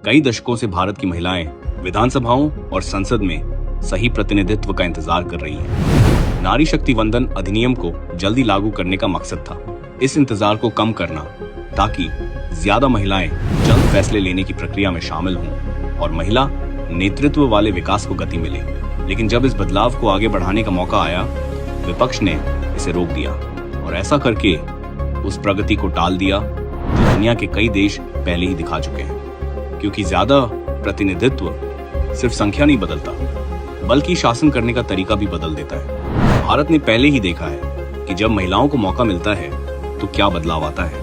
कई दशकों से भारत की महिलाएं विधानसभाओं और संसद में सही प्रतिनिधित्व का इंतजार कर रही हैं। नारी शक्ति वंदन अधिनियम को जल्दी लागू करने का मकसद था इस इंतजार को कम करना, ताकि ज्यादा महिलाएं जल्द फैसले लेने की प्रक्रिया में शामिल हों और महिला नेतृत्व वाले विकास को गति मिले। लेकिन जब इस बदलाव को आगे बढ़ाने का मौका आया, विपक्ष ने इसे रोक दिया और ऐसा करके उस प्रगति को टाल दिया जो दुनिया के कई देश पहले ही दिखा चुके हैं। क्योंकि ज्यादा प्रतिनिधित्व सिर्फ संख्या नहीं बदलता, बल्कि शासन करने का तरीका भी बदल देता है। भारत ने पहले ही देखा है कि जब महिलाओं को मौका मिलता है तो क्या बदलाव आता है।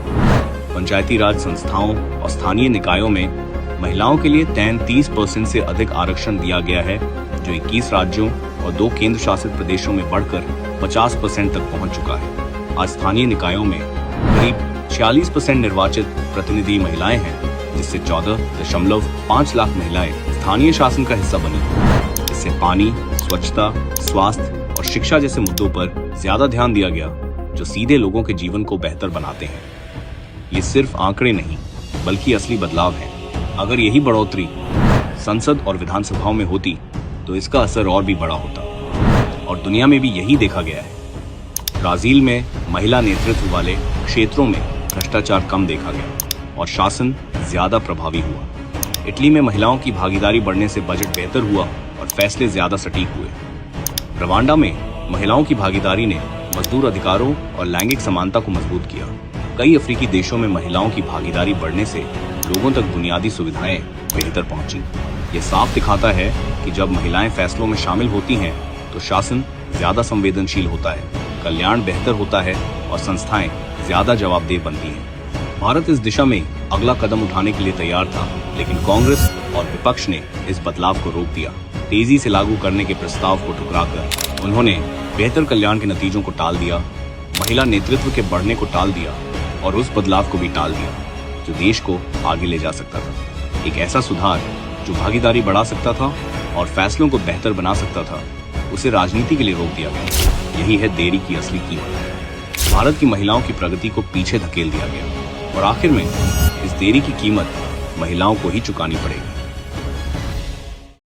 पंचायती राज संस्थाओं और स्थानीय निकायों में महिलाओं के लिए 33% से अधिक आरक्षण दिया गया है, जो 21 राज्यों और 2 केंद्र शासित प्रदेशों में बढ़कर 50% तक पहुंच चुका है। आज स्थानीय निकायों में करीब 46% निर्वाचित प्रतिनिधि महिलाएं हैं, जिससे 14.5 लाख महिलाएं स्थानीय शासन का हिस्सा बनी। इससे पानी, स्वच्छता, स्वास्थ्य और शिक्षा जैसे मुद्दों पर ज्यादा ध्यान दिया गया, जो सीधे लोगों के जीवन को बेहतर बनाते हैं। ये सिर्फ आंकड़े नहीं, बल्कि असली बदलाव है। अगर यही बढ़ोतरी संसद और विधानसभाओं में होती तो इसका असर और भी बड़ा होता, और दुनिया में भी यही देखा गया है। ब्राजील में महिला नेतृत्व वाले क्षेत्रों में भ्रष्टाचार कम देखा गया और शासन ज्यादा प्रभावी हुआ। इटली में महिलाओं की भागीदारी बढ़ने से बजट बेहतर हुआ और फैसले ज्यादा सटीक हुए। रवांडा में महिलाओं की भागीदारी ने मजदूर अधिकारों और लैंगिक समानता को मजबूत किया। कई अफ्रीकी देशों में महिलाओं की भागीदारी बढ़ने से लोगों तक बुनियादी सुविधाएं बेहतर पहुंची। ये साफ दिखाता है कि जब महिलाएं फैसलों में शामिल होती हैं तो शासन ज्यादा संवेदनशील होता है, कल्याण बेहतर होता है और संस्थाएं ज्यादा जवाबदेह बनती हैं। भारत इस दिशा में अगला कदम उठाने के लिए तैयार था, लेकिन कांग्रेस और विपक्ष ने इस बदलाव को रोक दिया। तेजी से लागू करने के प्रस्ताव को ठुकराकर उन्होंने बेहतर कल्याण के नतीजों को टाल दिया, महिला नेतृत्व के बढ़ने को टाल दिया और उस बदलाव को भी टाल दिया जो देश को आगे ले जा सकता था। एक ऐसा सुधार जो भागीदारी बढ़ा सकता था और फैसलों को बेहतर बना सकता था, उसे राजनीति के लिए रोक दिया गया। यही है देरी की असली कीमत। भारत की महिलाओं की प्रगति को पीछे धकेल दिया गया और आखिर में इस देरी की कीमत महिलाओं को ही चुकानी पड़ेगी।